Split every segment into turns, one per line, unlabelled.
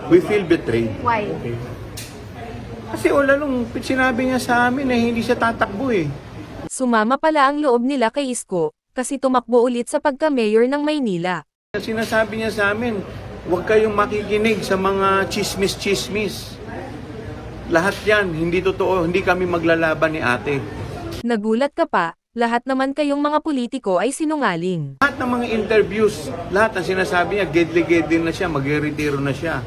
We feel betrayed.
Why?
Kasi wala nung sinabi niya sa amin na hindi siya tatakbo eh.
Sumama pala ang loob nila kay Isko, kasi tumakbo ulit sa pagka-mayor ng Maynila.
Sinasabi niya sa amin, huwag kayong makikinig sa mga chismis-chismis. Lahat yan, hindi totoo, hindi kami maglalaban ni ate.
Nagulat ka pa, lahat naman kayong mga politiko ay sinungaling.
Lahat ng mga interviews, lahat ng sinasabi niya, gedli-gedli na siya, mag-retiro na siya.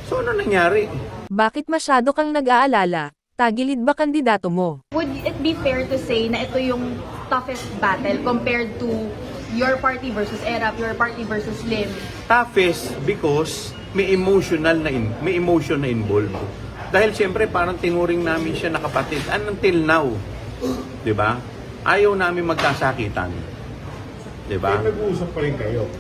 So ano nangyari?
Bakit masyado kang nag-aalala? Tagilid ba kandidato mo?
Would it be fair to say na ito yung toughest battle compared to your party versus ERAP, your party versus LIM?
Toughest because may emotion na involved. Dahil siyempre parang tinuring namin siya na kapatid. Until now, 'di ba? Ayaw namin magkasakitan. 'Di ba?
Nag-uusap pa rin kayo.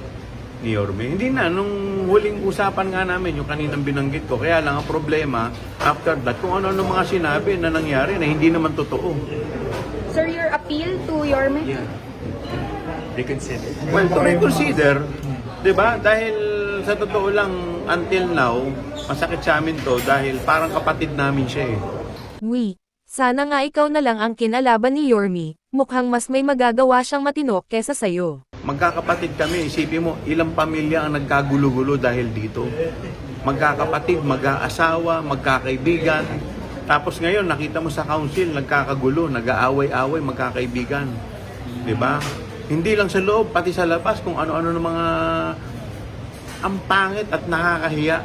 Ni Yorme. Hindi na, nung huling usapan nga namin, yung kaninang binanggit ko, kaya lang ang problema, after that, kung ano-ano mga sinabi na nangyari na hindi naman totoo.
Sir, your appeal to Yorme?
Yeah. Reconsider.
Well, to reconsider, di ba? Dahil sa totoo lang, until now, masakit sa amin to dahil parang kapatid namin siya eh.
Sana nga ikaw na lang ang kinalaban ni Yorme, mukhang mas may magagawa siyang matino kesa sayo.
Magkakapatid kami, isipin mo, ilang pamilya ang nagkagulo-gulo dahil dito. Magkakapatid, mag-aasawa, magkakaibigan. Tapos ngayon, nakita mo sa council, nagkakagulo, nag-aaway-away, magkakaibigan. Diba? Hindi lang sa loob, pati sa labas, kung ano-ano ng mga ang pangit at nakakahiya.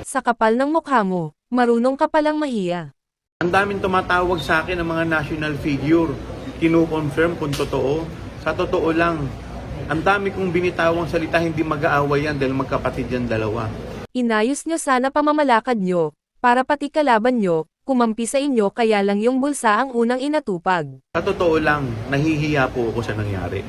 Sa kapal ng mukha mo, marunong ka palang mahiya.
Ang daming tumatawag sa akin ng mga national figure. Kino-confirm kung totoo. Sa totoo lang, ang dami kong binitawang salita, hindi mag-aaway yan dahil magkapatid yan dalawa.
Inayos nyo sana pamamalakad nyo, para pati kalaban nyo, kumampi sa inyo kaya lang yung bulsa ang unang inatupag.
Sa totoo lang, nahihiya po ako sa nangyari.